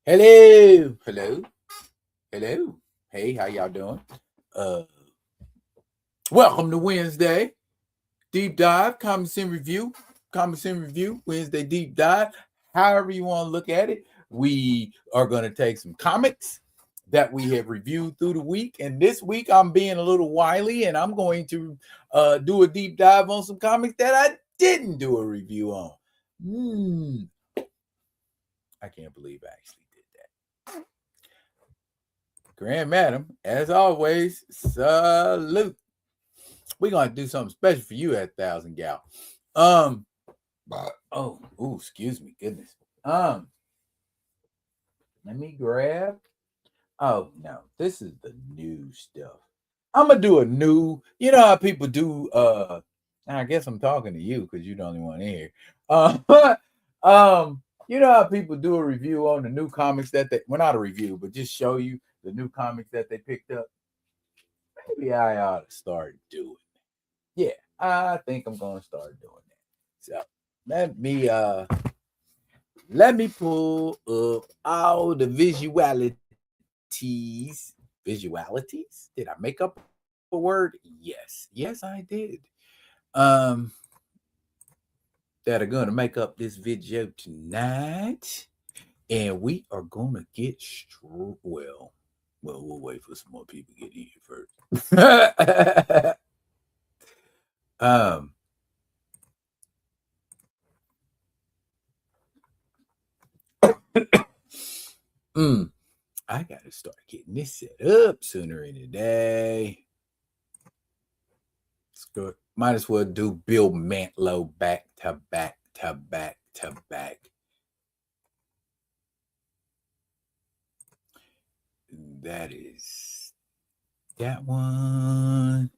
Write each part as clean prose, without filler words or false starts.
Hello. Hey, how y'all doing? Welcome to Wednesday Deep Dive, Comics in Review, Wednesday Deep Dive. However you want to look at it, we are going to take some comics that we have reviewed through the week. And this week, I'm being a little wily, and I'm going to do a deep dive on some comics that I didn't do a review on. I can't believe I actually did that. Grand Madam, as always, salute. We're going to do something special for you at 1,000 Gal. Excuse me, goodness. Let me grab. Oh, no, this is the new stuff. I'm going to do a new, you know how people do, I guess I'm talking to you because you're the only one here. You know how people do a review on the new comics that well, not a review, but just show you the new comics that they picked up. Maybe I ought to start doing it. Yeah, I think I'm going to start doing that. So let me pull up all the visualities. Visualities? Did I make up a word? Yes, I did. That are going to make up this video tonight. And we are going to get we'll wait for some more people to get in here first. I got to start getting this set up sooner in the day. Might as well do Bill Mantlo back to back to back to back. That is that one.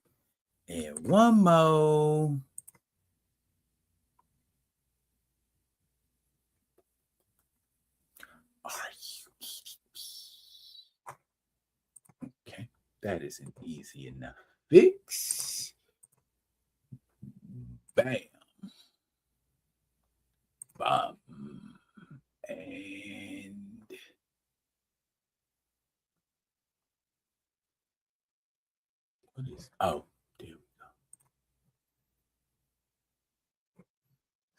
And one more. Are you kidding me? Okay, that isn't easy enough. Fix. Bam. Bum. And what is, oh, there we go.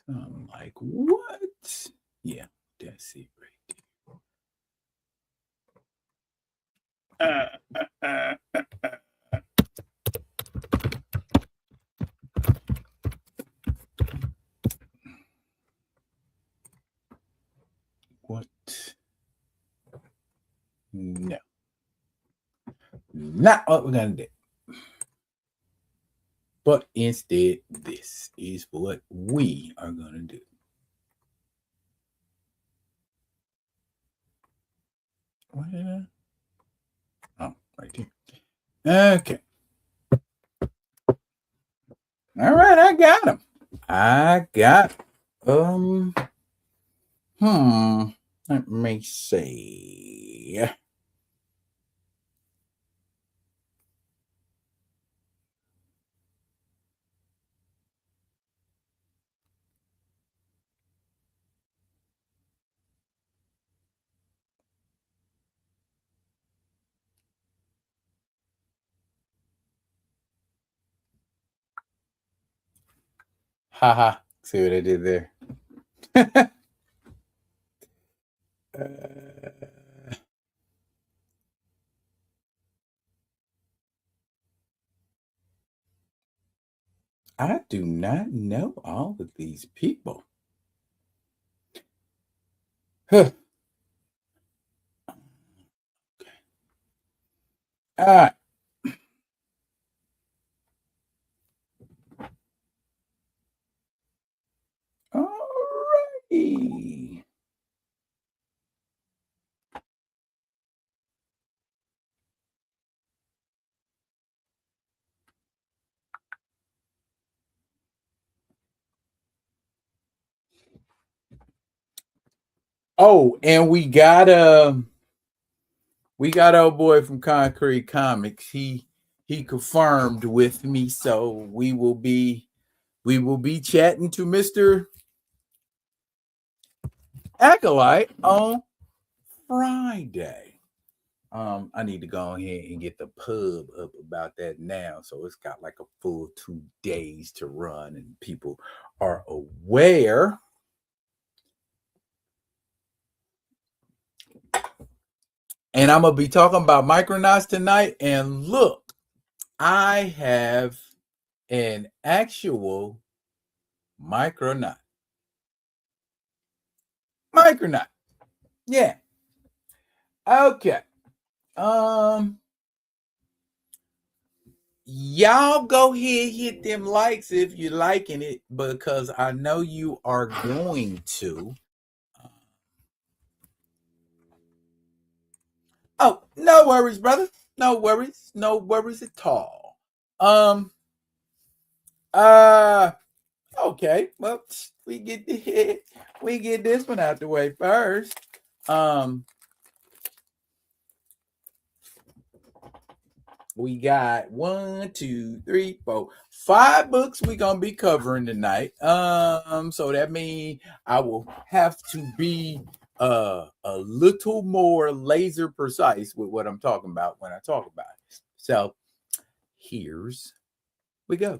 So I'm like, what? Yeah, that's it right there. What? No. Not what we're going to do. But instead, this is what we are going to do. Where? Oh, right here. Okay. All right, I got them. Let me see. Haha. See what I did there? I do not know all of these people. Okay. All right. All righty. Oh, and we got our boy from Concrete Comics. He confirmed with me, so we will be chatting to Mr. Akolyte on Friday. I need to go ahead and get the pub up about that now. So it's got like a full 2 days to run, and people are aware. And I'm going to be talking about Micronauts tonight. And look, I have an actual Micronaut. Micronaut. Yeah. Okay. Y'all go ahead, hit them likes if you're liking it, because I know you are going to. Oh, no worries, brother. No worries. No worries at all. Okay. Well, we get this one out the way first. We got 1, 2, 3, 4, 5 books we're gonna be covering tonight. So that means I will have to be a little more laser precise with what I'm talking about when I talk about it. So here's we go.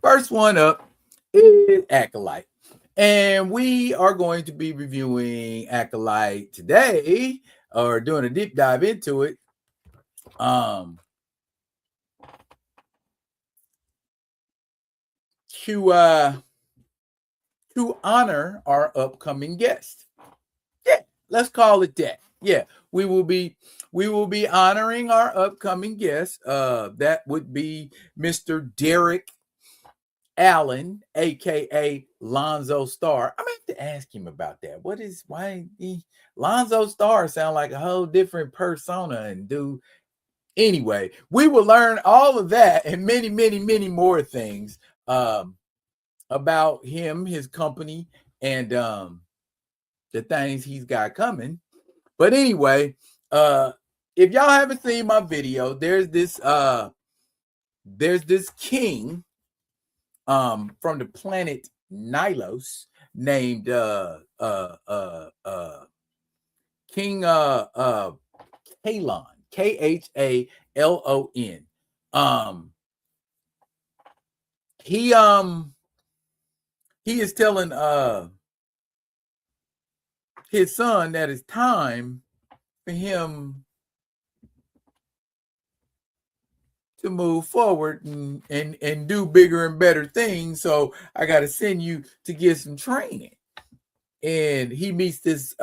First one up is Akolyte. And we are going to be reviewing Akolyte today, or doing a deep dive into it. To honor our upcoming guest. Yeah, let's call it that. Yeah, we will be honoring our upcoming guest. That would be Mr. Derek Allen, aka Lonzo Starr. I'm gonna have to ask him about that. Lonzo Starr sound like a whole different persona and do. Anyway, we will learn all of that and many, many, many more things about him, his company, and the things he's got coming. But anyway, if y'all haven't seen my video, there's this king from the planet Nylos named King Kalon, Khalon. He is telling his son that it's time for him to move forward and do bigger and better things. So I got to send you to get some training. And he meets this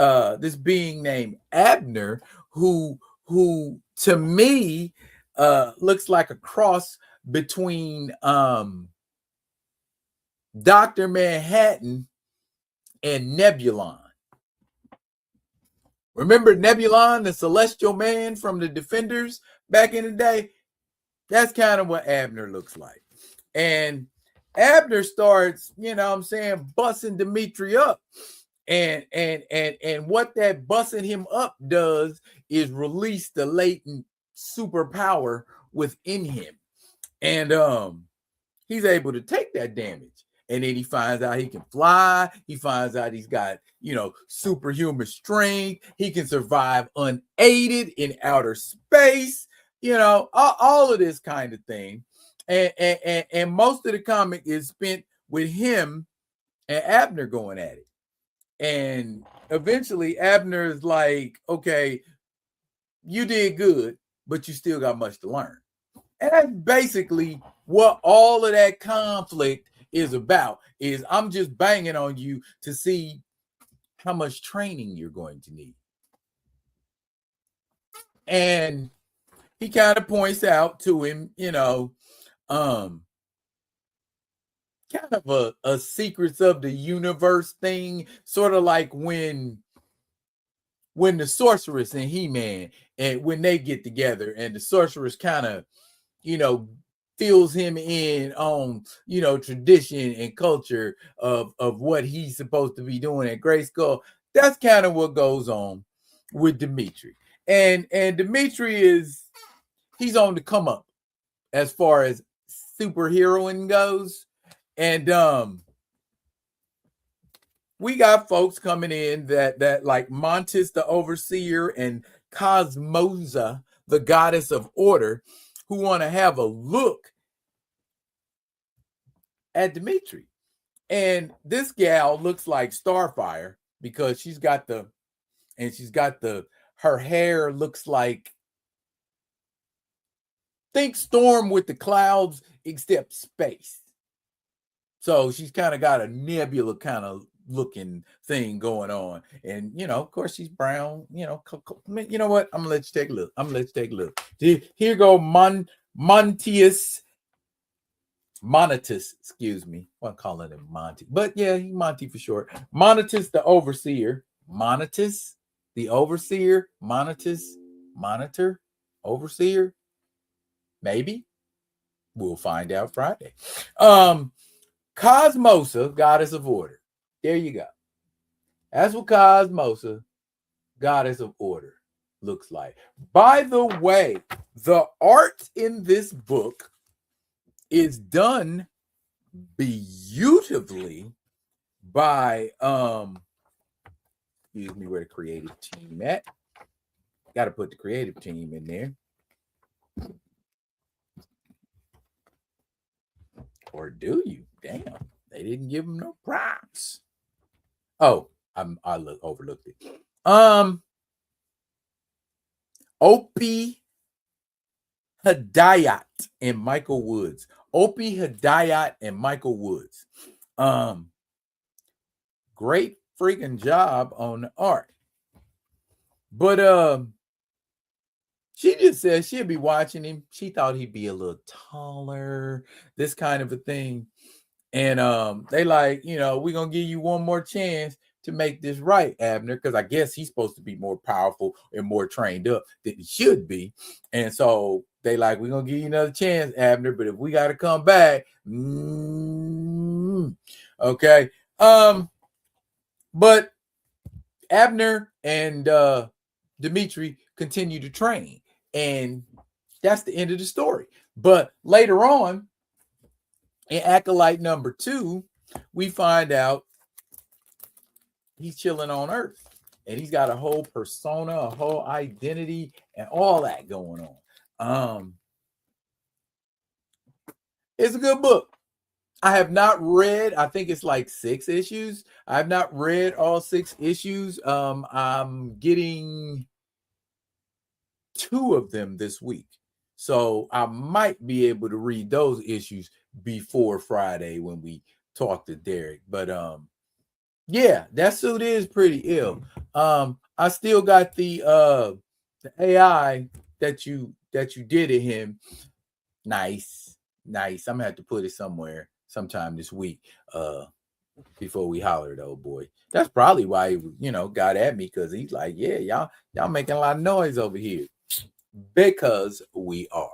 being named Abner, who to me looks like a cross between Dr. Manhattan and Nebulon. Remember Nebulon, the celestial man from the Defenders back in the day? That's kind of what Abner looks like. And Abner starts, busting Dimitri up. And what that busting him up does is release the latent superpower within him. And he's able to take that damage. And then he finds out he can fly. He finds out he's got, superhuman strength. He can survive unaided in outer space, all of this kind of thing. And most of the comic is spent with him and Abner going at it. And eventually Abner is like, okay, you did good, but you still got much to learn. And that's basically what all of that conflict is about, is I'm just banging on you to see how much training you're going to need. And he kind of points out to him, kind of a secrets of the universe thing, sort of like when the sorceress and He-Man, and when they get together and the sorceress kind of, fills him in on, tradition and culture of what he's supposed to be doing at Grayskull. That's kind of what goes on with Dimitri. And Dimitri he's on the come up as far as superheroing goes. And we got folks coming in that like Montis the Overseer and Cosmosa, the Goddess of Order, who want to have a look at Dimitri. And this gal looks like Starfire because her hair looks like, think Storm with the clouds except space. So she's kind of got a nebula kind of looking thing going on. And, of course, she's brown. You know what? I'm going to let you take a look. Here go Monetus, excuse me. I'm calling him Monty. But yeah, he's Monty for short. Monetus the Overseer. Monetus the Overseer. Monetus. Monitor. Overseer. Maybe. We'll find out Friday. Cosmosa, Goddess of Order. There you go. That's what Cosmosa, Goddess of Order, looks like. By the way, the art in this book is done beautifully by excuse me, where the creative team at. Got to put the creative team in there. Or do you? Damn, they didn't give them no props. Oh, I overlooked it. Opie Hedayat and Michael Woods. Opie Hedayat and Michael Woods. Great freaking job on the art. But she just said she'll be watching him. She thought he'd be a little taller, this kind of a thing. And they like, we're going to give you one more chance to make this right, Abner, because I guess he's supposed to be more powerful and more trained up than he should be. And so they like, we're going to give you another chance, Abner, but if we got to come back, okay. But Abner and Dimitri continue to train. And that's the end of the story. But later on, in Akolyte number 2, we find out he's chilling on Earth. And he's got a whole persona, a whole identity, and all that going on. It's a good book. I have not read, I think it's like 6 issues. I have not read all 6 issues. I'm getting 2 of them this week. So I might be able to read those issues before Friday when we talk to Derek. But yeah, that suit is pretty ill. I still got the AI that you did at him. Nice. I'm gonna have to put it somewhere sometime this week before we holler at old boy. That's probably why he got at me, because he's like, yeah, y'all making a lot of noise over here. Because we are.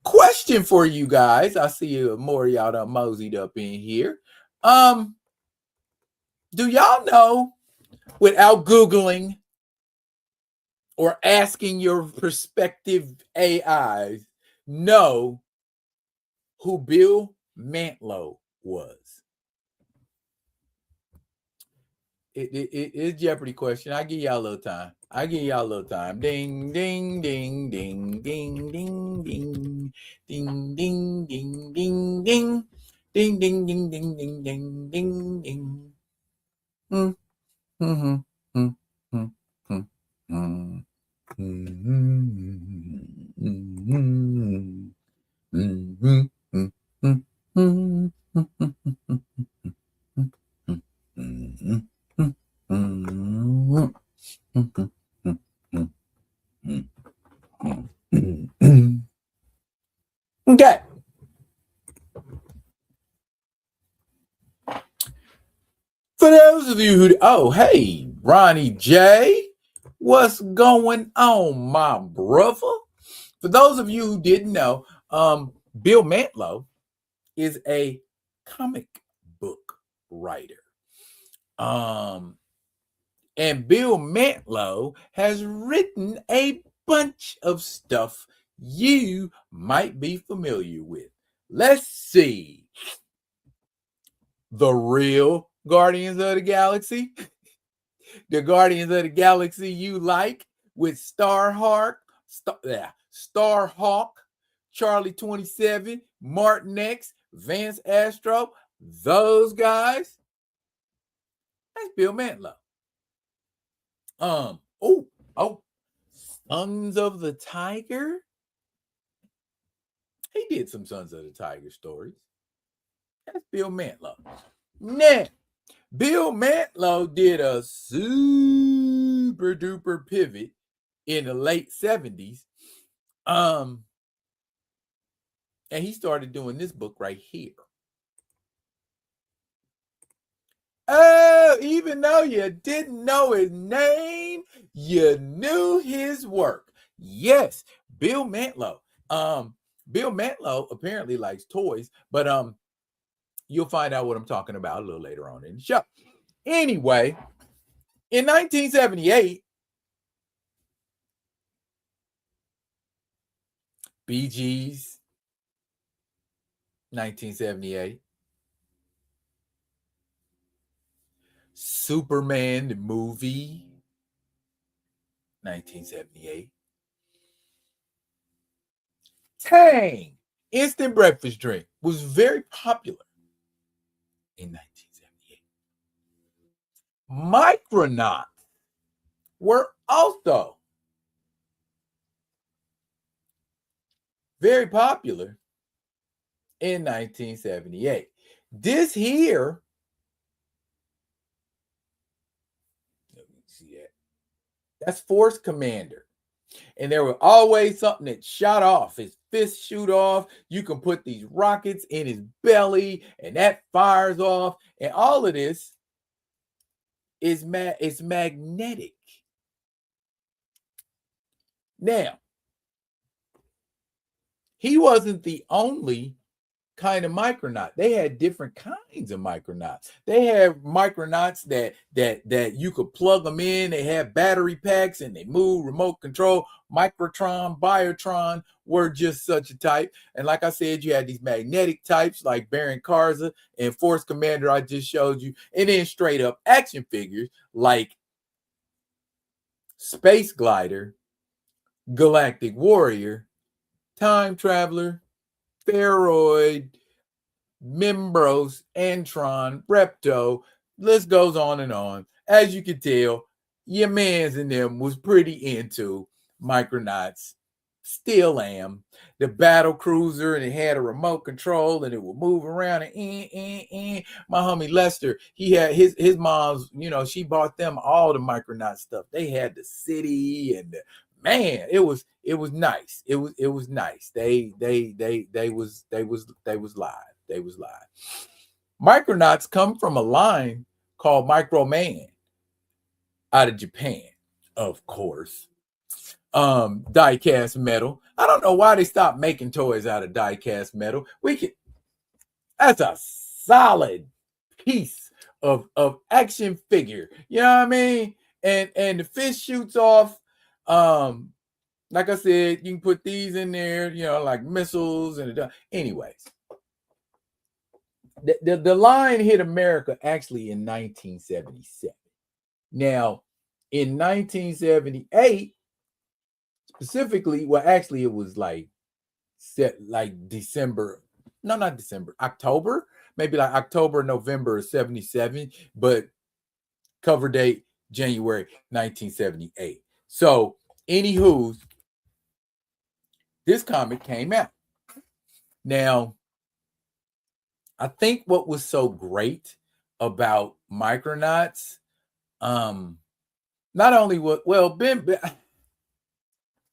Question for you guys. I see more of y'all done moseyed up in here. Do y'all know, without Googling or asking your prospective AIs, know who Bill Mantlo was? It's Jeopardy question. I give y'all a little time. Ding, ding, ding, ding, ding, ding, ding, ding, ding, ding, ding, ding, ding, ding, ding, ding, ding, ding, ding, ding. Okay. For those of you who, hey, Ronnie J, what's going on, my brother? For those of you who didn't know, Bill Mantlo is a comic book writer. And Bill Mantlo has written a bunch of stuff you might be familiar with. Let's see. The Real Guardians of the Galaxy. The Guardians of the Galaxy you like with Starhawk, Charlie 27, Martin X, Vance Astro, those guys. That's Bill Mantlo. Sons of the Tiger. He did some Sons of the Tiger stories. That's Bill Mantlo. Now, Bill Mantlo did a super duper pivot in the late 70s. And he started doing this book right here. Oh, even though you didn't know his name, you knew his work. Yes, Bill Mantlo. Bill Mantlo apparently likes toys, but you'll find out what I'm talking about a little later on in the show. Anyway, in 1978, Bee Gees, 1978. Superman, the movie, 1978. Tang, instant breakfast drink, was very popular in 1978. Micronauts were also very popular in 1978. This here, let me see that. That's Force Commander. And there was always something that shot off. His fists shoot off. You can put these rockets in his belly, and that fires off. And all of this is magnetic. Now, he wasn't the only kind of Micronaut. They had different kinds of Micronauts. They have Micronauts that you could plug them in. They have battery packs and they move remote control. Microtron, Biotron were just such a type. And like I said, you had these magnetic types like Baron Karza and Force Commander I just showed you. And then straight up action figures like Space Glider, Galactic Warrior, Time Traveler, Spheroid, Membros, Antron, Repto, list goes on and on. As you can tell, your mans in them was pretty into Micronauts. Still am. The battle cruiser, and it had a remote control, and it would move around. And my homie Lester, he had his mom's, she bought them all the Micronaut stuff. They had the city and the man, it was nice. It was nice. They was live. They was live. Micronauts come from a line called Microman out of Japan, of course. Die-cast metal. I don't know why they stopped making toys out of die-cast metal. That's a solid piece of action figure. You know what I mean? And the fish shoots off. Like I said, you can put these in there, like missiles and anyways. The line hit America actually in 1977. Now, in 1978, specifically, well, actually, it was December. No, not December. October, maybe like October, November of 77, but cover date January 1978. So, anywho, this comic came out. Now, I think what was so great about Micronauts, not only Ben,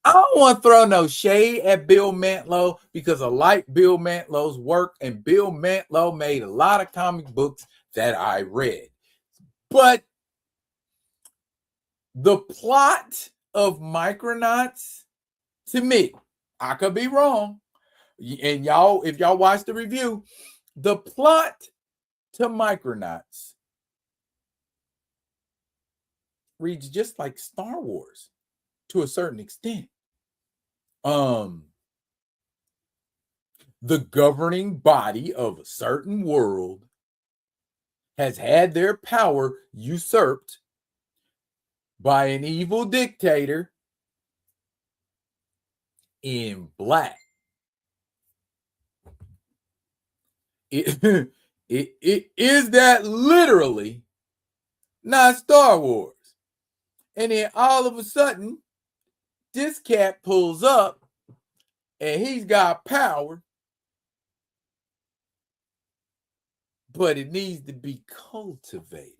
I don't want to throw no shade at Bill Mantlo because I like Bill Mantlo's work, and Bill Mantlo made a lot of comic books that I read. But the plot of Micronauts, to me, I could be wrong, and y'all, if y'all watch the review, the plot to Micronauts reads just like Star Wars to a certain extent. The governing body of a certain world has had their power usurped by an evil dictator in black. It is that literally not Star Wars. And then all of a sudden, this cat pulls up and he's got power, but it needs to be cultivated,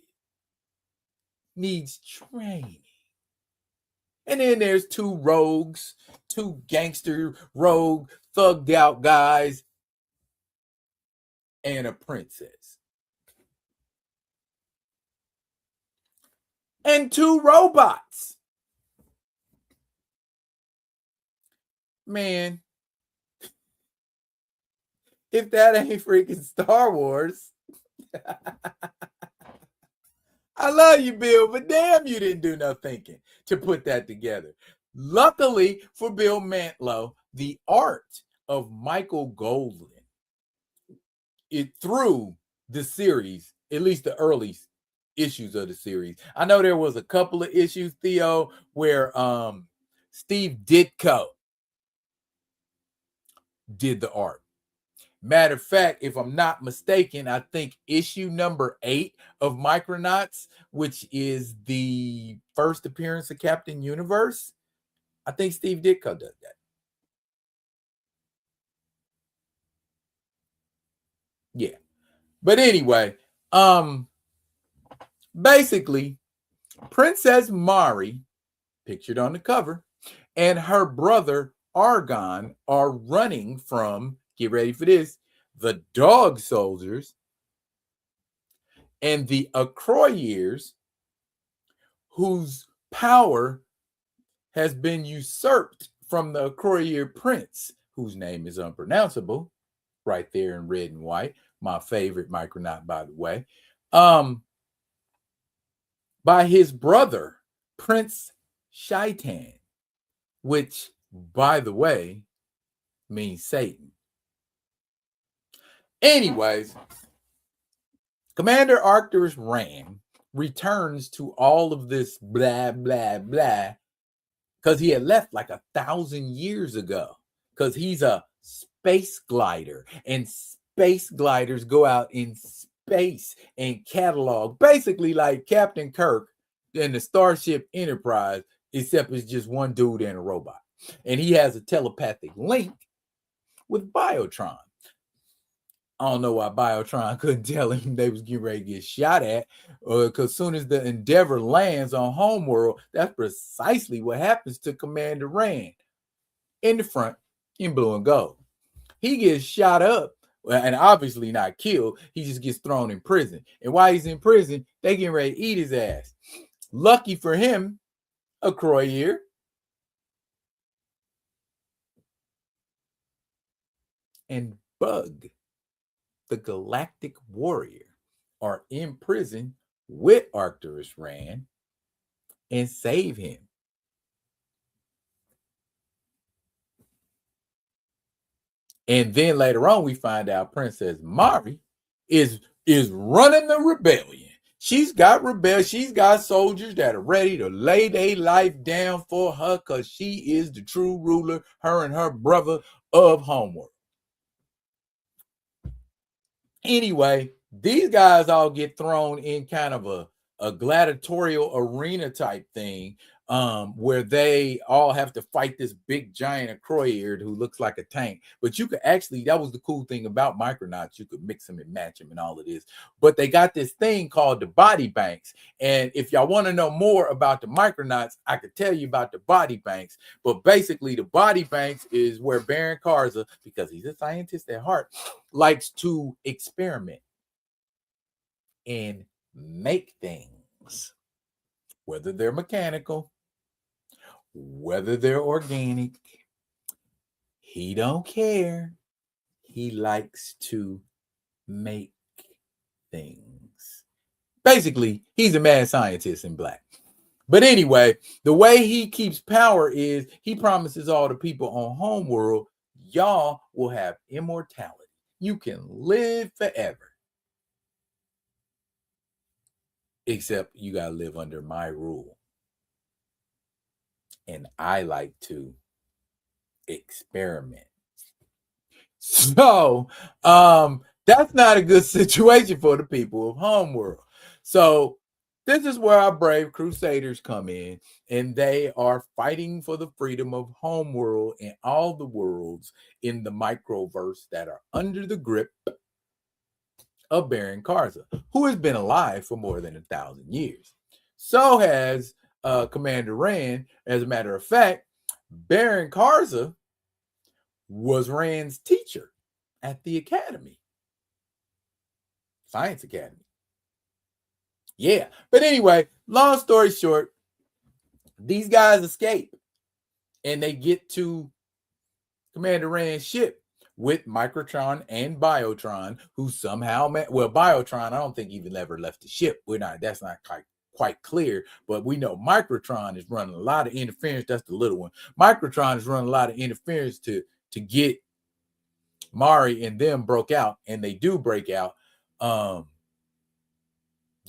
needs training. And then there's two rogues, two gangster rogue thugged out guys, and a princess. And two robots. Man, if that ain't freaking Star Wars. I love you, Bill, but damn, you didn't do no thinking to put that together. Luckily for Bill Mantlo, the art of Michael Goldman, through the series, at least the early issues of the series. I know there was a couple of issues, Theo, where Steve Ditko did the art. Matter of fact, if I'm not mistaken, I think issue number 8 of Micronauts, which is the first appearance of Captain Universe, I think Steve Ditko does that. Yeah. But anyway, basically, Princess Mari, pictured on the cover, and her brother Argon are running from, get ready for this, the Dog Soldiers and the Akolytes, whose power has been usurped from the Akolyte prince, whose name is unpronounceable, right there in red and white. My favorite Micronaut, by the way. By his brother, Prince Shaitan, which, by the way, means Satan. Anyways, Commander Arcturus Ram returns to all of this blah, blah, blah, because he had left like 1,000 years ago, because he's a space glider, and space gliders go out in space and catalog, basically like Captain Kirk and the Starship Enterprise, except it's just one dude and a robot. And he has a telepathic link with Biotron. I don't know why Biotron couldn't tell him they was getting ready to get shot at, because as soon as the Endeavor lands on Homeworld, that's precisely what happens to Commander Rand in the front in blue and gold. He gets shot up, and obviously not killed. He just gets thrown in prison. And while he's in prison, they getting ready to eat his ass. Lucky for him, Akolyte and Bug, the Galactic Warrior, are in prison with Arcturus Rand and save him. And then later on, we find out Princess Mari is running the rebellion. She's got soldiers that are ready to lay their life down for her, because she is the true ruler, her and her brother, of Homeworld. Anyway, these guys all get thrown in kind of a gladiatorial arena type thing, where they all have to fight this big giant Akolyte who looks like a tank. But you could actually, that was the cool thing about Micronauts, you could mix them and match them and all of this. But they got this thing called the body banks. And if y'all want to know more about the Micronauts, I could tell you about the body banks. But basically, the body banks is where Baron Karza, because he's a scientist at heart, likes to experiment and make things, whether they're mechanical, whether they're organic. He don't care. He likes to make things. Basically, he's a mad scientist in black. But anyway, the way he keeps power is he promises all the people on Homeworld, y'all will have immortality. You can live forever. except you got to live under my rule. And I like to experiment. So that's not a good situation for the people of Homeworld. So this is where our brave crusaders come in, and they are fighting for the freedom of Homeworld and all the worlds in the microverse that are under the grip of Baron Karza, who has been alive for more than 1,000 years. So has Commander Rand. As a matter of fact, Baron Karza was Rand's teacher at the academy, Science Academy. Yeah, but anyway, long story short, these guys escape and they get to Commander Rand's ship with Microtron and Biotron, who somehow Biotron, I don't think even ever left the ship. That's not quite clear, but we know Microtron is running a lot of interference. That's the little one. Microtron is running a lot of interference to get Mari and them broke out, and they do break out.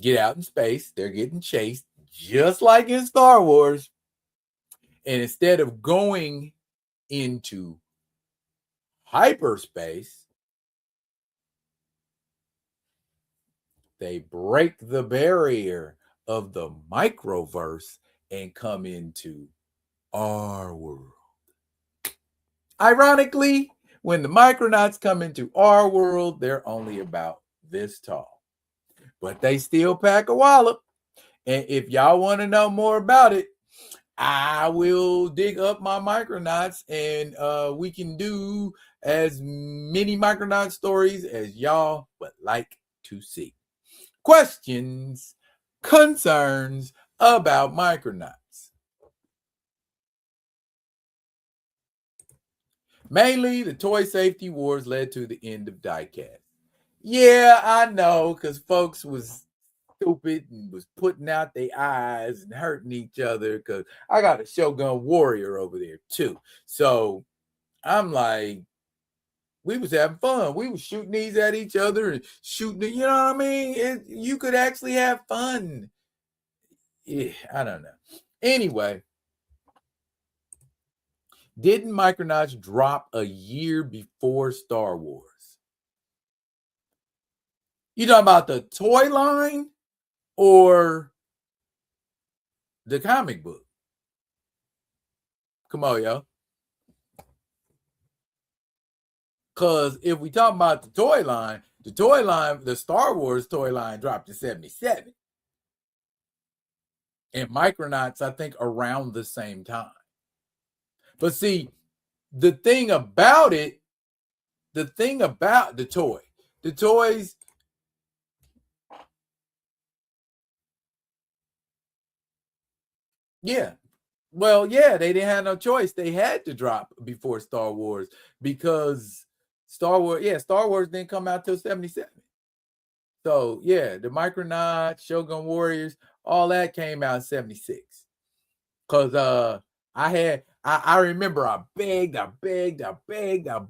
Get out in space. They're getting chased, just like in Star Wars. And instead of going into hyperspace, they break the barrier of the microverse and come into our world. Ironically, when the Micronauts come into our world, they're only about this tall, but they still pack a wallop. And if y'all want to know more about it, I will dig up my Micronauts, and we can do as many Micronaut stories as y'all would like to see. Questions, concerns about Micronauts? Mainly, the toy safety wars led to the end of diecast. Yeah, I know, because folks was stupid and was putting out their eyes and hurting each other, because I got a Shogun Warrior over there too. So I'm like, we was having fun. We was shooting these at each other and shooting it, you know what I mean? You could actually have fun. Yeah, I don't know. Anyway, didn't Micronauts drop a year before Star Wars? You talking about the toy line or the comic book? Come on, yo. Because if we talk about the toy line, the Star Wars toy line dropped in 1977. And Micronauts, I think, around the same time. But see, the thing about the toys, yeah. Well, yeah, they didn't have no choice. They had to drop before Star Wars because Star Wars didn't come out till 1977. So yeah, the Micronauts, Shogun Warriors, all that came out in 1976. Cause I remember I begged, I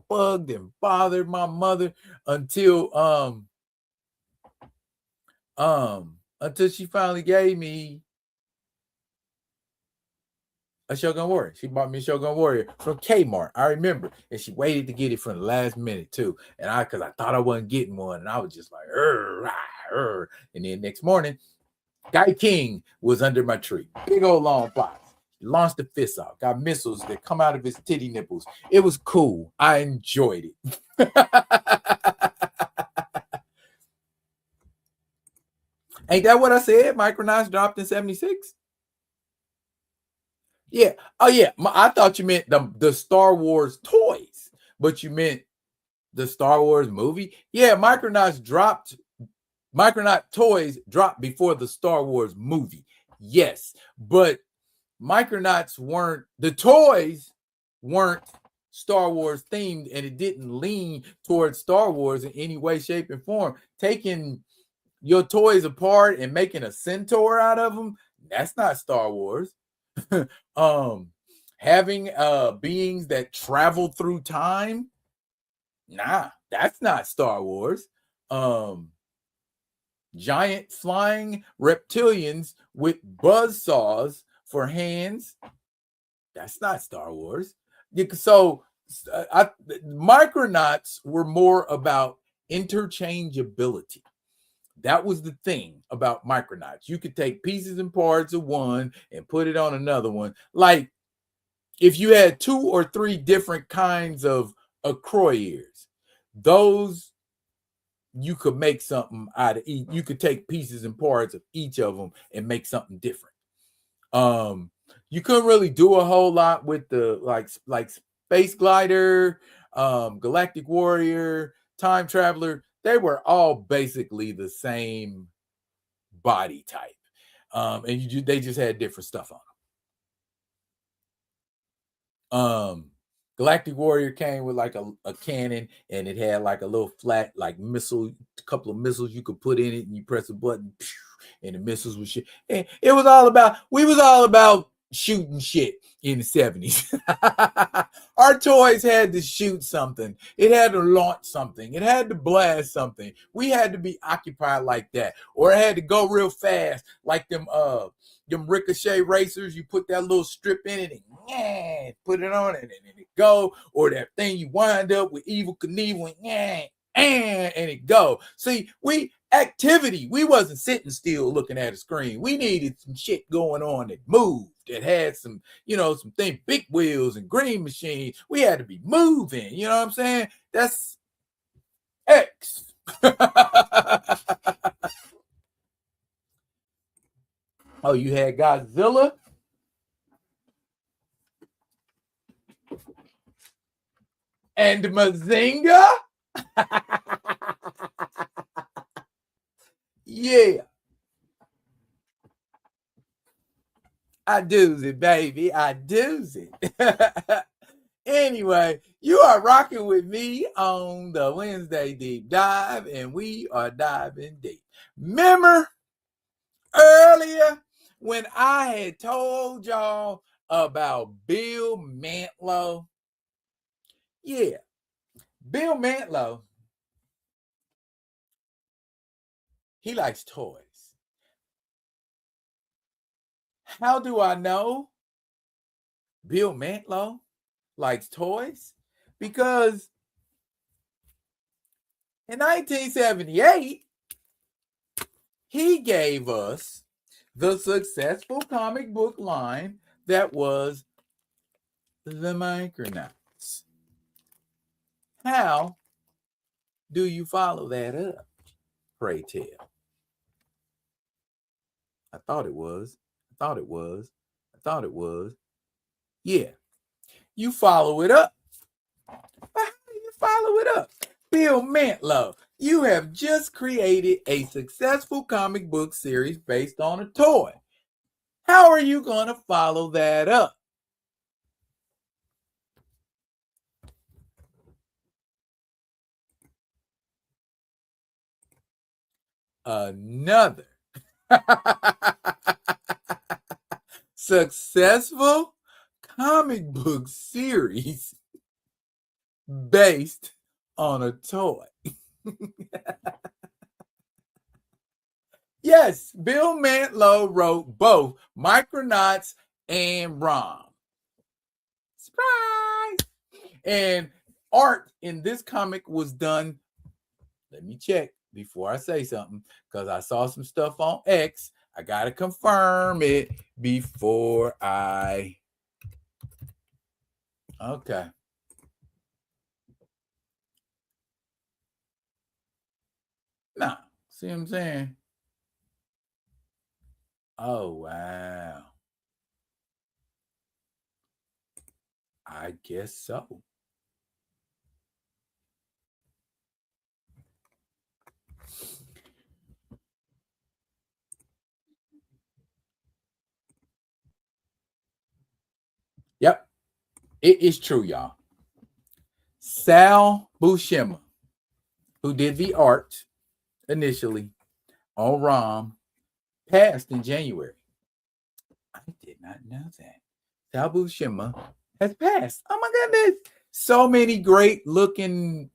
bugged and bothered my mother until she finally gave me a Shogun Warrior. She bought me a Shogun Warrior from Kmart. I remember. And she waited to get it from the last minute too. And because I thought I wasn't getting one. And I was just like, And then next morning, Guy King was under my tree. Big old long box. He launched the fist off. Got missiles that come out of his titty nipples. It was cool. I enjoyed it. Ain't that what I said? Micronauts dropped in 1976? Yeah. Oh, yeah. I thought you meant the Star Wars toys, but you meant the Star Wars movie. Yeah, Micronaut toys dropped before the Star Wars movie. Yes, but Micronauts the toys weren't Star Wars themed, and it didn't lean towards Star Wars in any way, shape, and form. Taking your toys apart and making a centaur out of them, that's not Star Wars. Having beings that travel through time, nah, that's not Star Wars. giant flying reptilians with buzz saws for hands. That's not Star Wars. So Micronauts were more about interchangeability. That was the thing about Micronauts. You could take pieces and parts of one and put it on another one. Like if you had 2 or 3 different kinds of Akolytes, those you could make something out of each. You could take pieces and parts of each of them and make something different. You couldn't really do a whole lot with the like Space Glider, Galactic Warrior, Time Traveler. They were all basically the same body type, and they just had different stuff on them. Galactic Warrior came with like a cannon, and it had like a little flat like missile, a couple of missiles you could put in it, and you press a button, and the missiles would shoot. And we was all about shooting shit in the 70s. Our toys had to shoot something. It had to launch something. It had to blast something. We had to be occupied like that, or it had to go real fast, like them ricochet racers. You put that little strip in it and put it on it, and it go. Or that thing you wind up with Evil Knievel and it go. See, activity. We wasn't sitting still looking at a screen. We needed some shit going on that moved, that had some, some thing, big wheels and green machines. We had to be moving. You know what I'm saying? That's X. Oh, you had Godzilla. And Mazinga. Yeah. I do's it, baby. I do's it. Anyway, you are rocking with me on the Wednesday Deep Dive, and we are diving deep. Remember earlier when I had told y'all about Bill Mantlo? Yeah, Bill Mantlo, he likes toys. How do I know Bill Mantlo likes toys? Because in 1978, he gave us the successful comic book line that was the Micronauts. How do you follow that up, pray tell? I thought it was. Yeah. You follow it up. But how do you follow it up? Bill Mantlo, you have just created a successful comic book series based on a toy. How are you going to follow that up? Another successful comic book series based on a toy. Yes, Bill Mantlo wrote both Micronauts and ROM. Surprise! And art in this comic was done, let me check before I say something, because I saw some stuff on X. I got to confirm it before I... Okay. Nah, see what I'm saying? Oh, wow. I guess so. Yep, it is true, y'all. Sal Buscema, who did the art initially on ROM, passed in January. I did not know that. Sal Buscema has passed. Oh my goodness. So many great looking,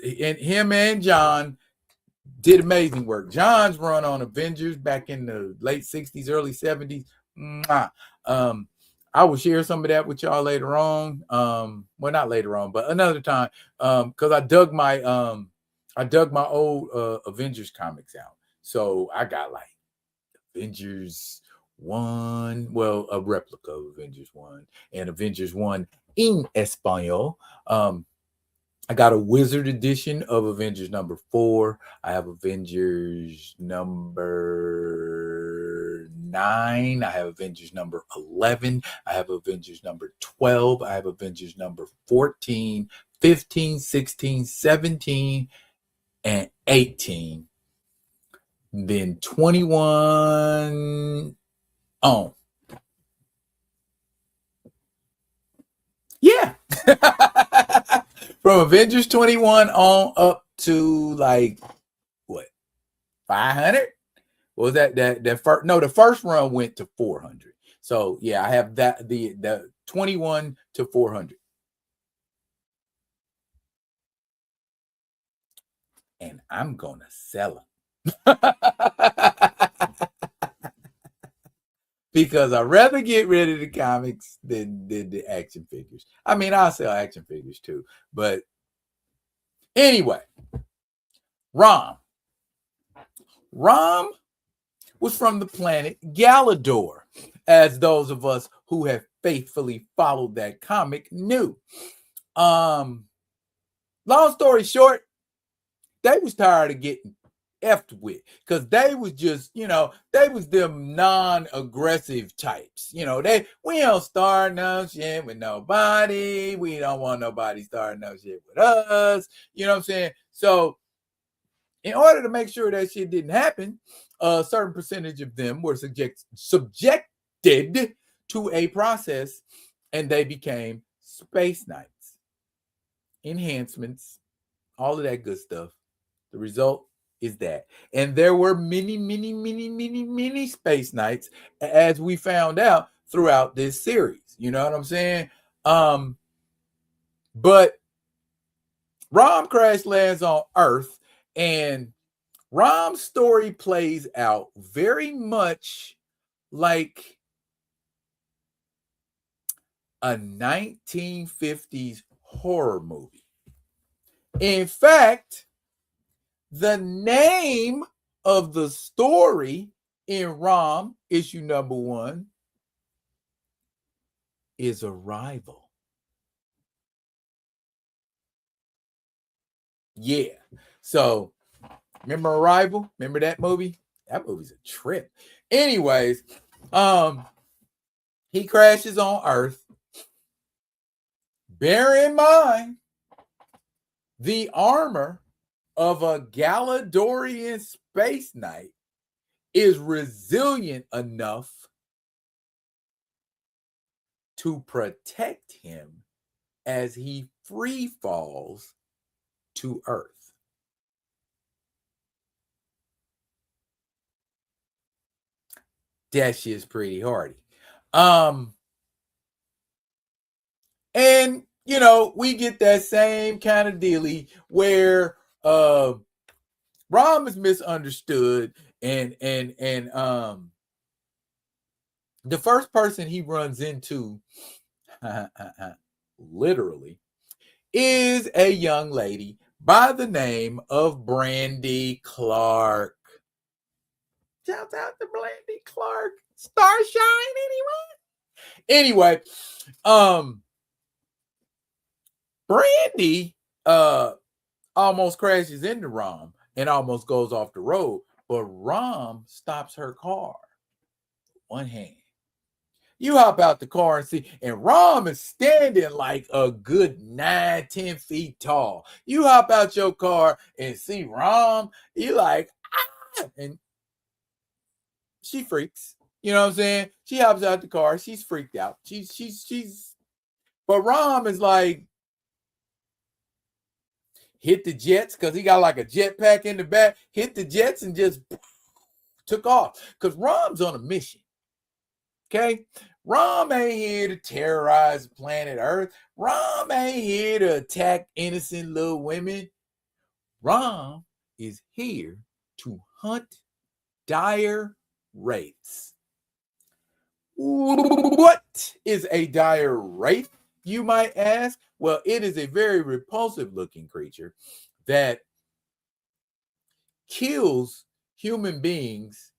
and him and John did amazing work. John's run on Avengers back in the late 60s, early 70s. I will share some of that with y'all later on. Well, not later on, but another time. Because I dug my old Avengers comics out. So I got like Avengers 1, well, a replica of Avengers 1 and Avengers 1 in Espanol. I got a Wizard edition of Avengers number 4. I have Avengers number 9. I have Avengers number 11. I have Avengers number 12. I have Avengers number 14, 15, 16, 17, and 18. Then 21 on. Yeah. From Avengers 21 on up to like what? 500? What was that first? No, the first run went to 400. So yeah, I have that the 21 to 400. And I'm gonna sell them. Because I'd rather get rid of the comics than the action figures. I mean, I'll sell action figures too. But anyway, Rom. Rom was from the planet Galador, as those of us who have faithfully followed that comic knew. Long story short, they was tired of getting effed with, because they was just, they was them non-aggressive types. We don't start no shit with nobody. We don't want nobody starting no shit with us. You know what I'm saying? So in order to make sure that shit didn't happen, a certain percentage of them were subjected to a process, and they became space knights. Enhancements, all of that good stuff. The result is that. And there were many space knights, as we found out throughout this series. You know what I'm saying? But Rom crash lands on Earth, and Rom's story plays out very much like a 1950s horror movie. In fact, the name of the story in Rom, issue number 1, is Arrival. Yeah. So, remember Arrival? Remember that movie? That movie's a trip. Anyways, he crashes on Earth. Bear in mind, the armor of a Galadorian space knight is resilient enough to protect him as he free falls to Earth. That shit's pretty hardy. And we get that same kind of dealy where Rom is misunderstood, and the first person he runs into literally is a young lady by the name of Brandy Clark. Shout out to Brandy Clark. Starshine, anyway. Brandy almost crashes into Rom and almost goes off the road, but Rom stops her car. One hand. You hop out the car and see, and Rom is standing like a good 9-10 feet tall. You hop out your car and see Rom, you like, and she freaks. You know what I'm saying? She hops out the car, she's freaked out. But Rom is like, hit the jets, because he got like a jetpack in the back, hit the jets and just took off. Because Rom's on a mission. Okay? Rom ain't here to terrorize planet Earth. Rom ain't here to attack innocent little women. Rom is here to hunt dire wraiths. What is a dire wraith, you might ask? Well, it is a very repulsive looking creature that kills human beings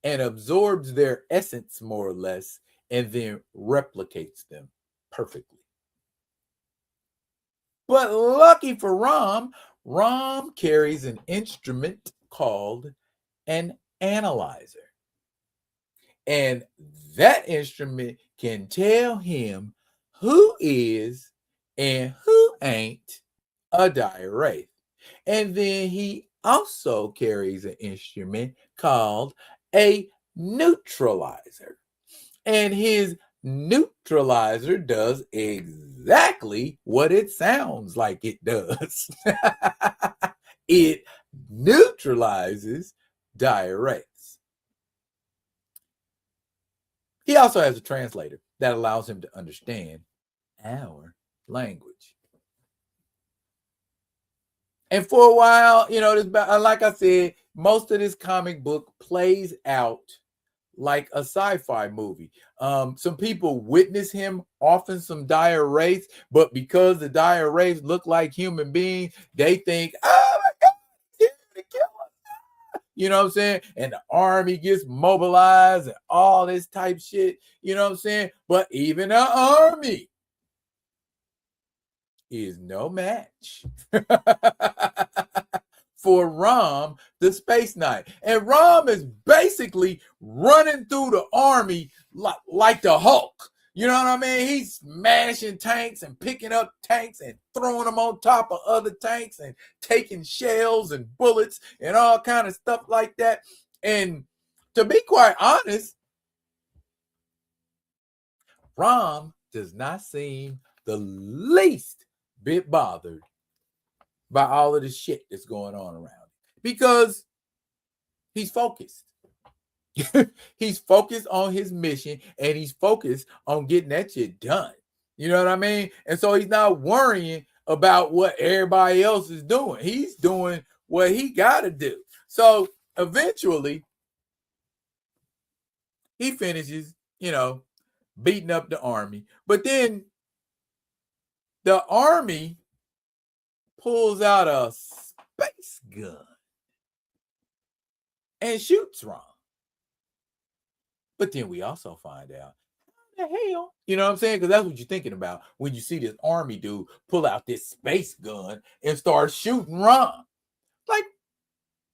and absorbs their essence more or less and then replicates them perfectly. But lucky for Rom carries an instrument called an analyzer. And that instrument can tell him who is and who ain't a dire wraith. And then he also carries an instrument called a neutralizer. And his neutralizer does exactly what it sounds like it does. It neutralizes dire wraiths. He also has a translator that allows him to understand our language. And for a while, this, like I said, most of this comic book plays out like a sci-fi movie. Some people witness him often some dire wraiths, but because the dire wraiths look like human beings, they think, oh my God, he's here to kill us. You know what I'm saying? And the army gets mobilized and all this type shit. You know what I'm saying? But even the army is no match for Rom, the Space Knight. And Rom is basically running through the army like the Hulk. You know what I mean? He's smashing tanks and picking up tanks and throwing them on top of other tanks and taking shells and bullets and all kind of stuff like that. And to be quite honest, Rom does not seem the least bit bothered by all of the shit that's going on around him because he's focused. He's focused on his mission and he's focused on getting that shit done. You know what I mean? And so he's not worrying about what everybody else is doing. He's doing what he got to do. So eventually he finishes, beating up the army. But then the army pulls out a space gun and shoots Rom. But then we also find out, how the hell? You know what I'm saying? Because that's what you're thinking about when you see this army dude pull out this space gun and start shooting Rom. Like,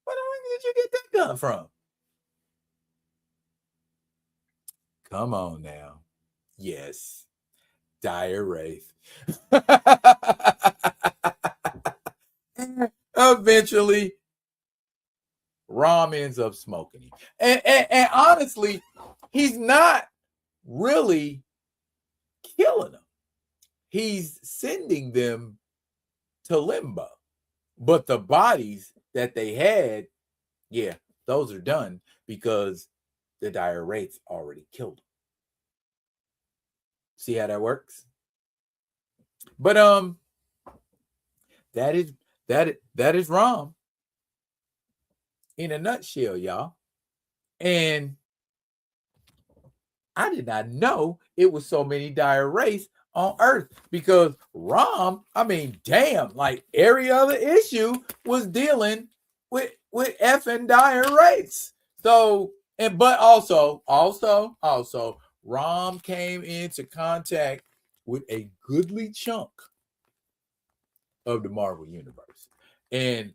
where did you get that gun from? Come on now. Yes. Dire wraith. Eventually, Rom ends up smoking him. And honestly, he's not really killing them. He's sending them to limbo. But the bodies that they had, yeah, those are done because the dire wraiths already killed them. See how that works? But that is Rom in a nutshell, y'all. And I did not know it was so many dire wraiths on Earth because Rom, damn, like every other issue was dealing with effing dire wraiths. So, but also, Rom came into contact with a goodly chunk of the Marvel universe, and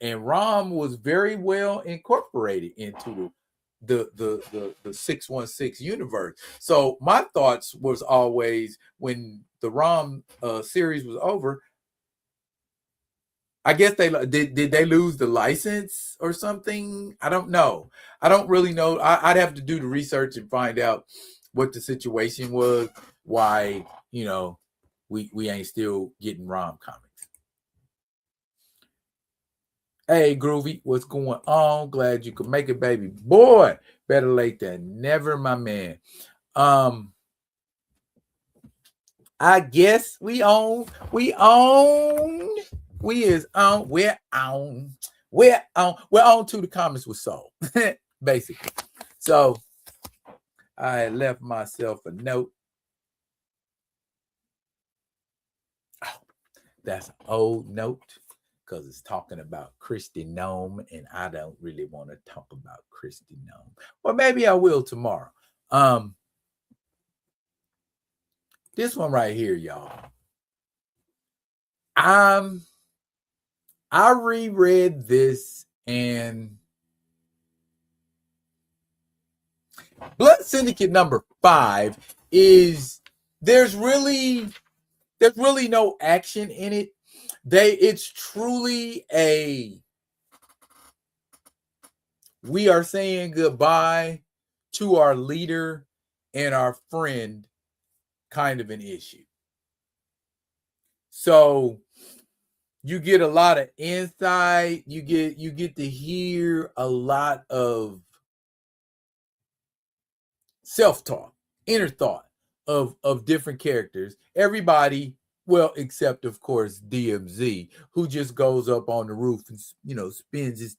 Rom was very well incorporated into the 616 universe. So my thoughts was always when the Rom series was over, I guess did they lose the license or something? I don't know. I don't really know. I'd have to do the research and find out what the situation was, why we ain't still getting Rom comics. Hey, Groovy, what's going on? Glad you could make it, baby boy. Better late than never, my man. I guess we own We're on to the comments with soul, basically. So I left myself a note. Oh, that's an old note because it's talking about Christy Nome, and I don't really want to talk about Christy Nome. Or maybe I will tomorrow. This one right here, y'all. I reread this, and Blood Syndicate number 5 is there's really no action in it. It's truly a we are saying goodbye to our leader and our friend kind of an issue. So you get a lot of insight. You get to hear a lot of self-talk, inner thought of different characters. Everybody, well, except of course DMZ, who just goes up on the roof and spins his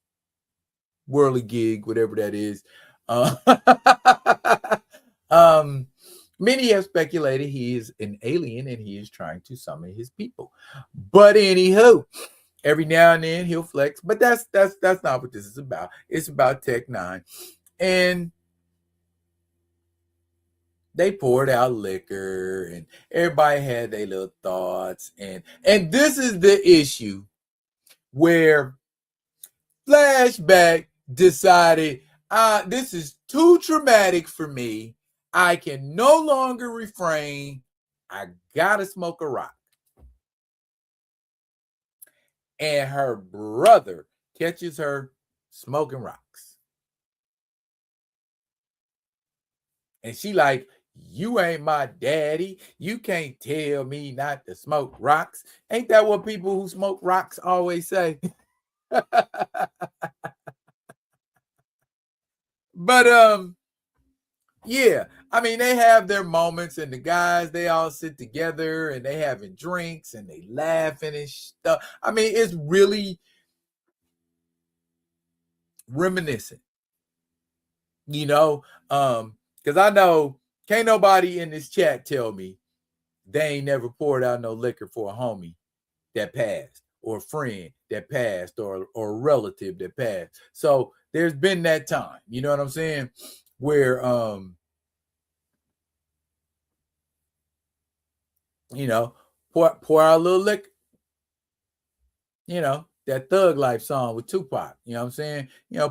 whirly gig, whatever that is. Many have speculated he is an alien and he is trying to summon his people. But anywho, every now and then he'll flex. But that's not what this is about. It's about Tech 9. And they poured out liquor and everybody had their little thoughts. And this is the issue where Flashback decided, this is too traumatic for me. I can no longer refrain. I gotta smoke a rock. And her brother catches her smoking rocks. And she like, you ain't my daddy. You can't tell me not to smoke rocks. Ain't that what people who smoke rocks always say? But yeah, I mean, they have their moments, and the guys, they all sit together and they having drinks and they laughing and stuff. I mean, it's really reminiscent, because I know can't nobody in this chat tell me they ain't never poured out no liquor for a homie that passed, or a friend that passed, or a relative that passed. So there's been that time, you know what I'm saying, where pour out a little liquor, that Thug Life song with Tupac, you know what I'm saying,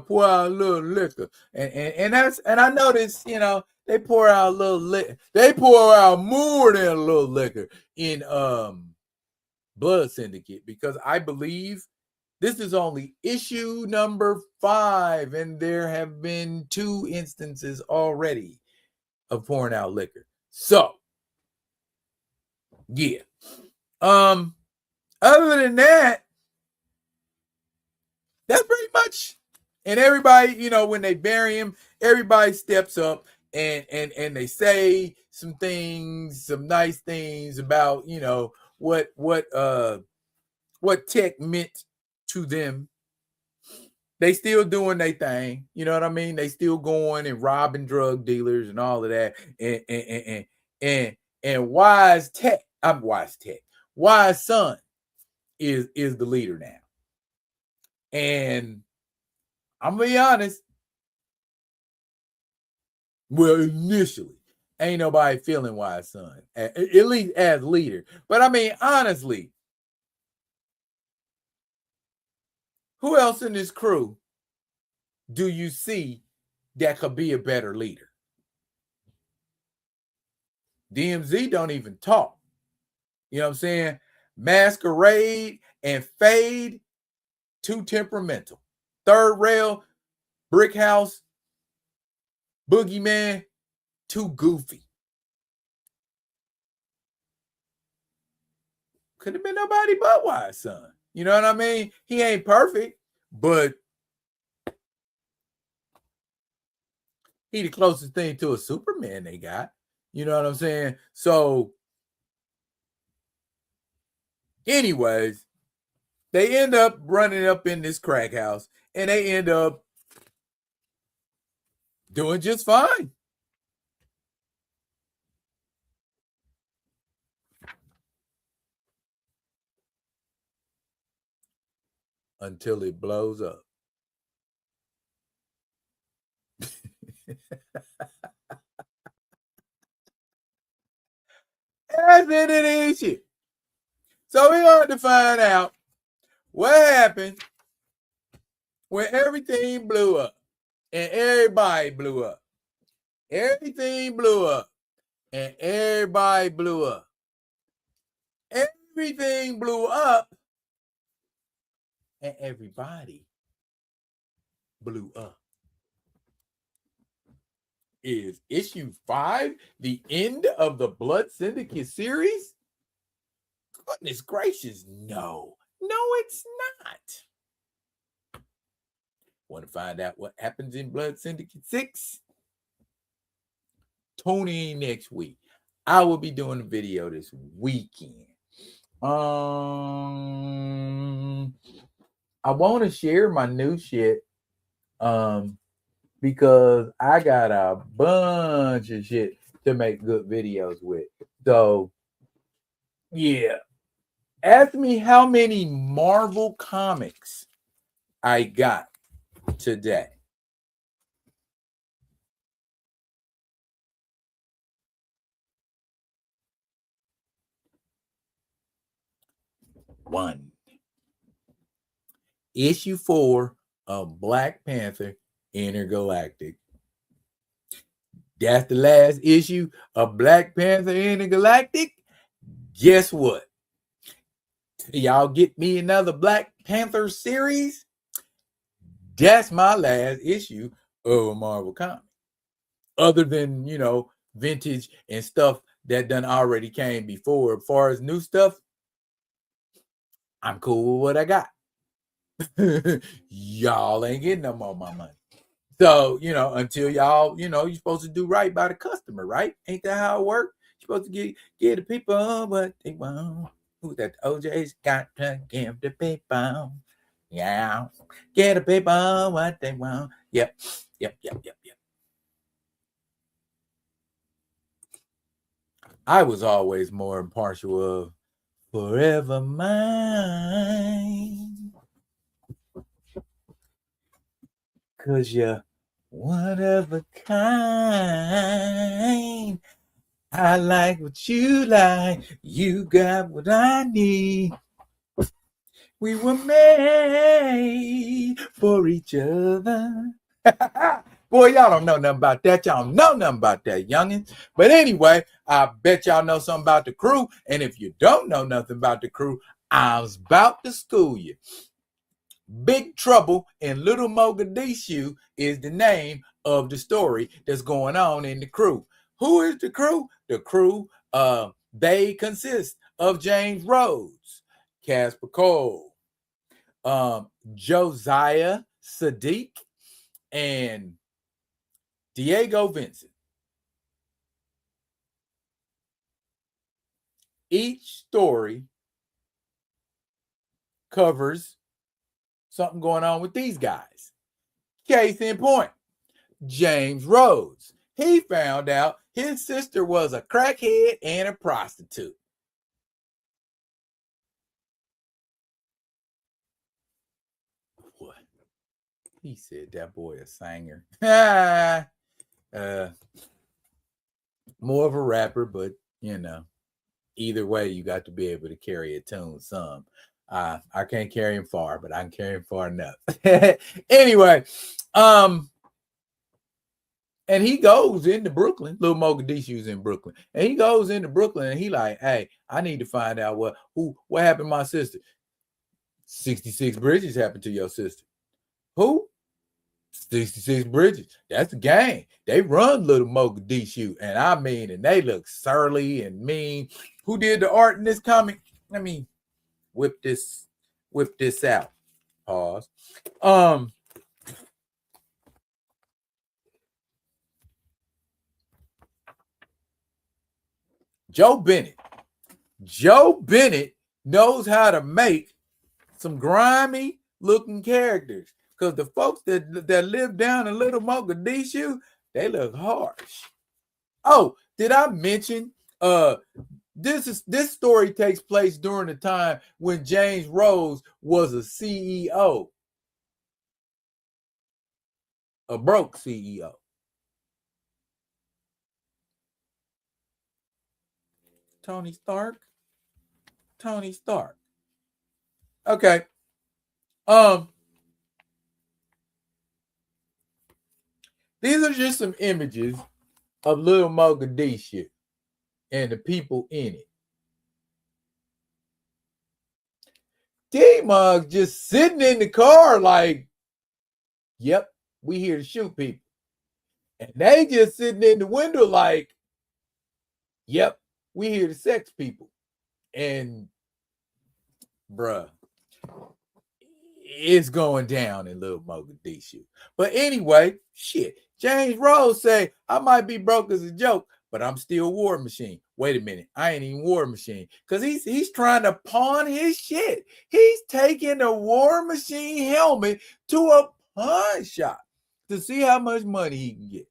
pour out a little liquor, and I noticed, they pour out a little liquor, they pour out more than a little liquor in Blood Syndicate, because I believe this is only issue number 5, and there have been 2 instances already of pouring out liquor. So, yeah. Other than that, that's pretty much. And everybody, when they bury him, everybody steps up and they say some things, some nice things about, what Tech meant to them. They still doing their thing, you know what I mean? They still going and robbing drug dealers and all of that. And Wise Son is the leader now. And I'm gonna be honest. Well, initially, ain't nobody feeling Wise Son, at least as leader. But I mean, honestly, who else in this crew do you see that could be a better leader? DMZ don't even talk. You know what I'm saying? Masquerade and Fade, too temperamental. Third Rail, Brick House, Boogeyman, too goofy. Could have been nobody but Wise Son. You know what I mean? He ain't perfect, but he the closest thing to a Superman they got. You know what I'm saying? So, anyways, They end up running up in this crack house, and they end up doing just fine. Until it blows up. That's it, it is shit. So we want to find out what happened when everything blew up and everybody blew up. Everything blew up and everybody blew up. Everything blew up and everybody blew up. Is issue 5 the end of the Blood Syndicate series? Goodness gracious, no. No, it's not. Want to find out what happens in Blood Syndicate 6? Tune in next week. I will be doing a video this weekend. I want to share my new shit because I got a bunch of shit to make good videos with. So, yeah. Ask me how many Marvel comics I got today. One. Issue 4 of Black Panther Intergalactic. That's the last issue of Black Panther Intergalactic. Guess what? Y'all get me another Black Panther series? That's my last issue of a Marvel comic. Other than, vintage and stuff that done already came before. As far as new stuff, I'm cool with what I got. Y'all ain't getting no more of my money. So, until y'all, you're supposed to do right by the customer, right? Ain't that how it works? You're supposed to give the people what they want. Who that? OJ's got to give the people. Yeah. Get the people what they want. Yep. I was always more impartial of Forever Mine. 'Cause you're one of a kind. I like what you like. You got what I need. We were made for each other. Boy, y'all don't know nothing about that. Y'all don't know nothing about that, youngins. But anyway, I bet y'all know something about the crew. And if you don't know nothing about the crew, I was about to school you. Big Trouble in Little Mogadishu is the name of the story that's going on in the crew. Who is the crew? The crew, they consist of James Rhodes, Casper Cole, Josiah Sadiq, and Diego Vincent. Each story covers something going on with these guys. Case in point, James Rhodes. He found out his sister was a crackhead and a prostitute. What? He said that boy a singer. More of a rapper, but either way, you got to be able to carry a tune some. I can't carry him far, but I can carry him far enough. Anyway, and he goes into Brooklyn. Little Mogadishu's in Brooklyn. And he goes into Brooklyn and he like, hey, I need to find out what happened to my sister. 66 Bridges happened to your sister. Who? 66 Bridges. That's the gang. They run Little Mogadishu. And they look surly and mean. Who did the art in this comic? Let me whip this out. Pause. Joe Bennett. Joe Bennett knows how to make some grimy looking characters. Because the folks that live down in Little Mogadishu, they look harsh. Oh, did I mention this story takes place during the time when James Rose was a CEO, a broke CEO. Tony Stark. Okay. These are just some images of Little Mogadishu and the people in it. D-Mug just sitting in the car like, yep, we here to shoot people. And they just sitting in the window like, yep, we here to sex people. And bruh, it's going down in Little Mogadishu. But anyway, shit. James Rose say, I might be broke as a joke, but I'm still War Machine. Wait a minute, I ain't even War Machine. Because he's trying to pawn his shit. He's taking a War Machine helmet to a pawn shop to see how much money he can get.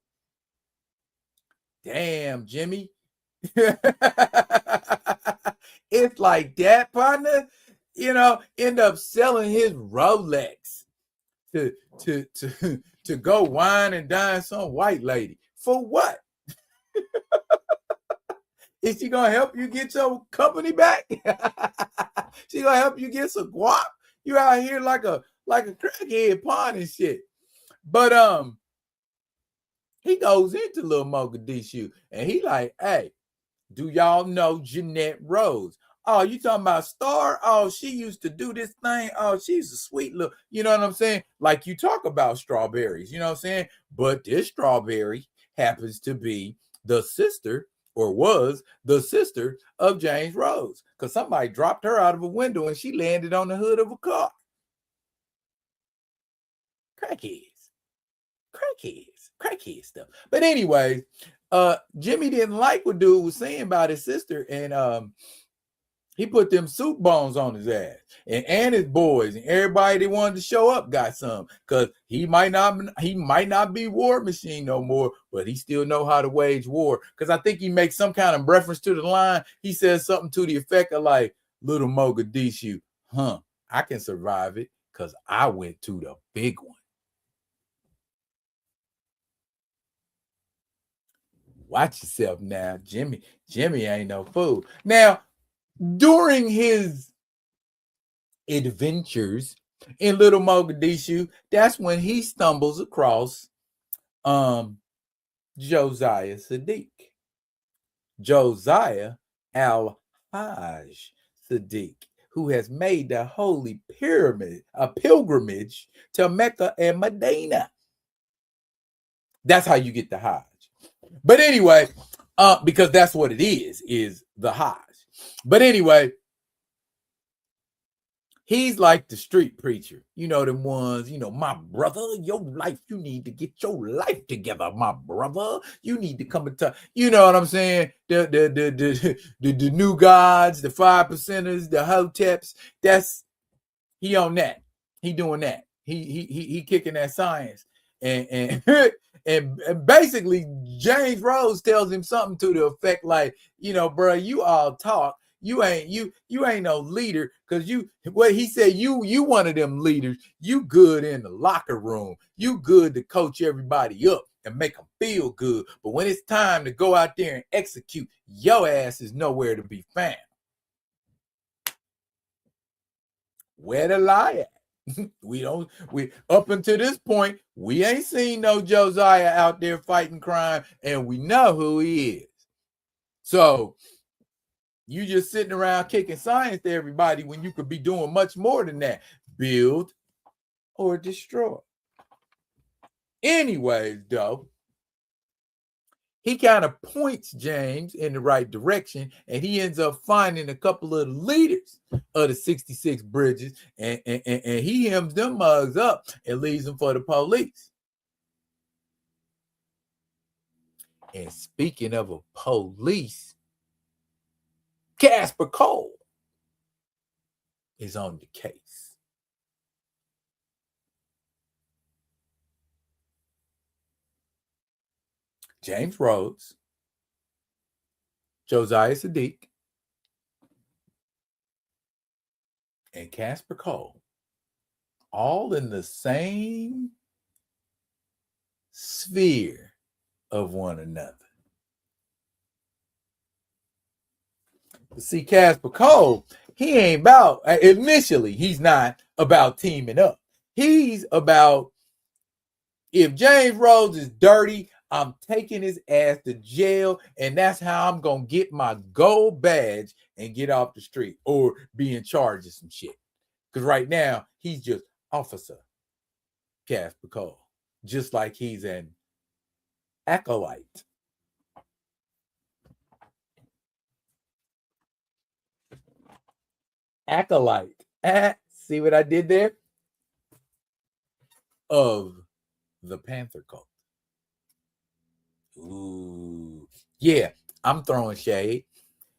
Damn, Jimmy. It's like that, partner. End up selling his Rolex to go wine and dine some white lady. For what? Is she gonna help you get your company back? She gonna help you get some guap? You out here like a crackhead pawn and shit. But he goes into Little Mogadishu and he like, hey, do y'all know Jeanette Rose? Oh, you talking about Star? Oh, she used to do this thing. Oh, she's a sweet little, you know what I'm saying? Like you talk about strawberries, you know what I'm saying? But this strawberry happens to be the sister, or was the sister, of James Rose. Because somebody dropped her out of a window and she landed on the hood of a car. Crackhead stuff. But anyway, Jimmy didn't like what dude was saying about his sister, and he put them soup bones on his ass, and his boys and everybody that wanted to show up got some, because he might not be War Machine no more, but he still know how to wage war. Because I think he makes some kind of reference to the line. He says something to the effect of like, Little Mogadishu, I can survive it because I went to the big one. Watch yourself now, Jimmy. Jimmy ain't no fool. Now, during his adventures in Little Mogadishu, that's when he stumbles across Josiah Sadiq. Josiah Al-Hajj Sadiq, who has made the holy pilgrimage to Mecca and Medina. That's how you get the Hajj. But anyway, because that's what it is the Hajj. But anyway, he's like the street preacher. You know, them ones, my brother, your life, you need to get your life together, my brother. You need to come and talk. You know what I'm saying? The new gods, the 5%ers, the hoteps. He on that. He doing that. He kicking that science. And and basically James Rose tells him something to the effect like, bro, you all talk. You ain't no leader, because he said you one of them leaders. You good in the locker room. You good to coach everybody up and make them feel good. But when it's time to go out there and execute, your ass is nowhere to be found. Where the lie at? We up until this point, we ain't seen no Josiah out there fighting crime, and we know who he is. So you just sitting around kicking science to everybody when you could be doing much more than that. Build or destroy. Anyways, though, he kind of points James in the right direction, and he ends up finding a couple of the leaders of the 66 bridges, and he hems them mugs up and leaves them for the police. And speaking of a police, Casper Cole is on the case. James Rhodes, Josiah Sadiq, and Casper Cole, all in the same sphere of one another. See, Casper Cole, he ain't about, initially, he's not about teaming up. He's about, if James Rhodes is dirty, I'm taking his ass to jail, and that's how I'm going to get my gold badge and get off the street or be in charge of some shit. Because right now, he's just Officer Casper Cole, just like he's an Akolyte. Akolyte. See what I did there? Of the Panther cult. Ooh. Yeah, I'm throwing shade.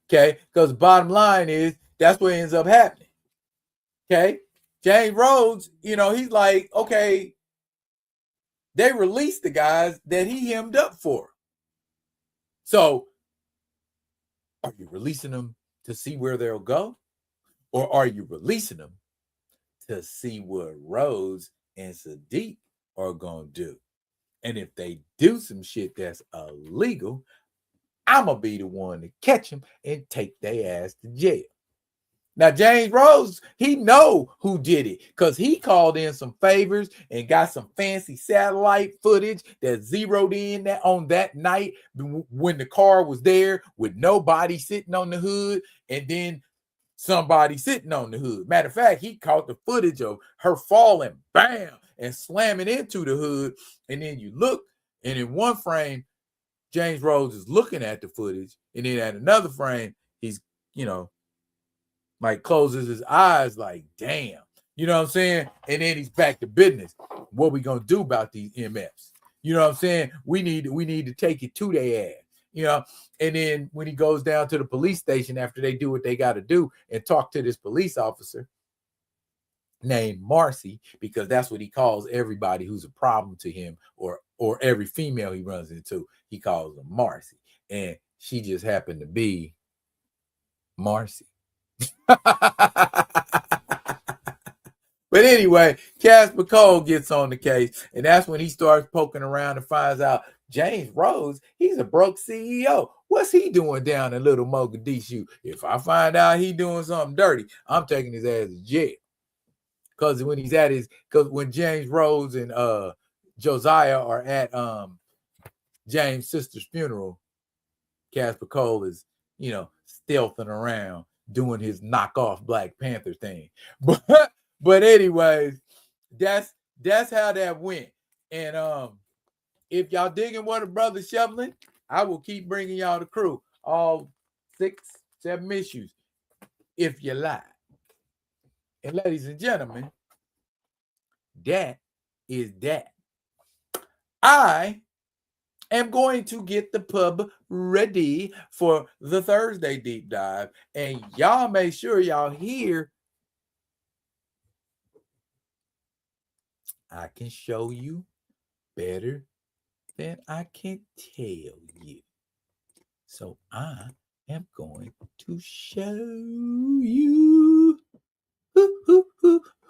Okay, because bottom line is that's what ends up happening. Okay, James Rhodes, he's like, okay, they released the guys that he hemmed up for. So, are you releasing them to see where they'll go? Or are you releasing them to see what Rhodes and Sadiq are going to do? And if they do some shit that's illegal, I'm going to be the one to catch them and take their ass to jail. Now, James Rhodes, he know who did it because he called in some favors and got some fancy satellite footage that zeroed in on that night when the car was there with nobody sitting on the hood and then somebody sitting on the hood. Matter of fact, he caught the footage of her falling, bam, and slamming into the hood. And then you look, and in one frame, James Rhodes is looking at the footage. And then at another frame, he's, like closes his eyes like, damn. You know what I'm saying? And then he's back to business. What we going to do about these MFs? You know what I'm saying? We need to take it to their ass. And then when he goes down to the police station after they do what they got to do and talk to this police officer named Marcy, because that's what he calls everybody who's a problem to him or every female he runs into, he calls them Marcy. And she just happened to be Marcy. But anyway, Casper Cole gets on the case, and that's when he starts poking around and finds out James Rhodes, he's a broke CEO. What's he doing down in Little Mogadishu? If I find out he doing something dirty, I'm taking his ass to jail. Because when James Rhodes and Josiah are at James' sister's funeral, Casper Cole is, stealthing around doing his knockoff Black Panther thing. But anyways, that's how that went. And if y'all digging what a brother shoveling, I will keep bringing y'all the crew, all 6-7 issues, if you like. And ladies and gentlemen, that is that. I am going to get the pub ready for the Thursday deep dive, and y'all make sure y'all hear. I can show you better than I can tell you. So I am going to show you.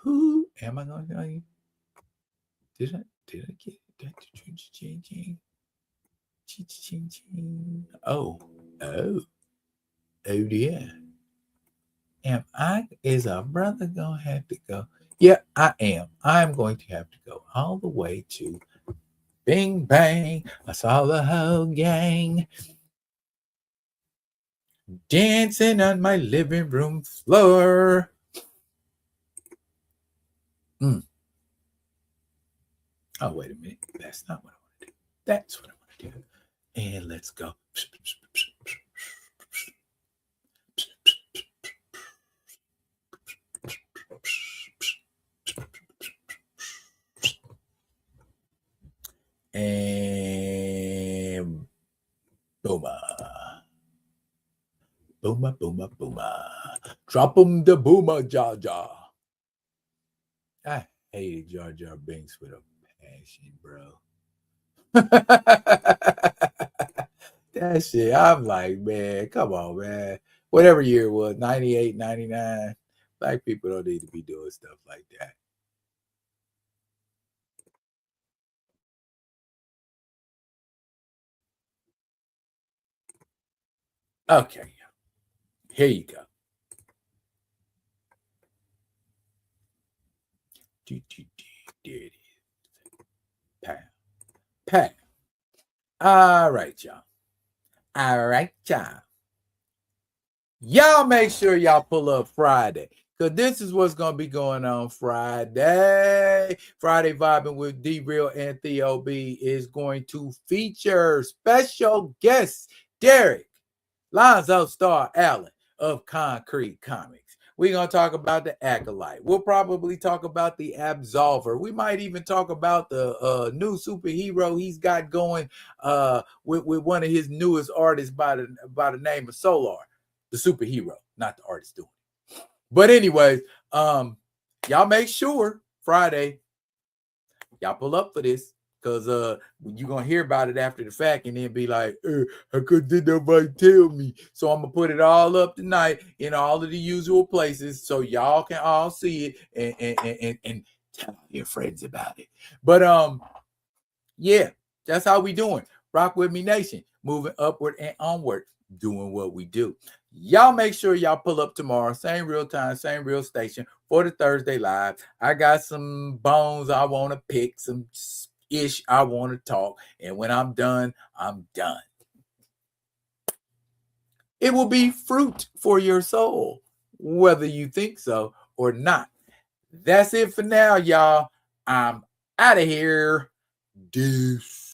Who am I going to tell you? Did I get that? Oh dear. Is a brother gonna have to go? Yeah, I am. I'm going to have to go all the way to Bing Bang. I saw the whole gang dancing on my living room floor. Oh, wait a minute. That's not what I want to do. That's what I want to do. And let's go. And boomer. Boomer, boomer, boomer. Drop 'em the boomer, Jar Jar. I hated Jar Jar Binks with a passion, bro. That shit, I'm like, man, come on, man. Whatever year it was, 98, 99, black people don't need to be doing stuff like that. Okay, here you go. There it is. Pat. Pat. All right, y'all. All right, y'all. Y'all make sure y'all pull up Friday. Because this is what's going to be going on Friday. Friday Vibing with D-Real and Theo B is going to feature special guests, Derek, Lonzo Star Allen of Concrete Comics. We're going to talk about the Akolyte. We'll probably talk about the Absolver. We might even talk about the new superhero he's got going with one of his newest artists by the name of Solar, the superhero, not the artist doing it. But anyways, y'all make sure Friday, y'all pull up for this. Because you're going to hear about it after the fact and then be like, how could did nobody tell me? So I'm going to put it all up tonight in all of the usual places so y'all can all see it and tell your friends about it. But yeah, that's how we doing. Rock with me, nation. Moving upward and onward, doing what we do. Y'all make sure y'all pull up tomorrow. Same real time, same real station for the Thursday Live. I got some bones I want to pick, some ish I want to talk, and when I'm done, I'm done. It will be fruit for your soul, whether you think so or not. That's it for now, y'all. I'm out of here. Deuce.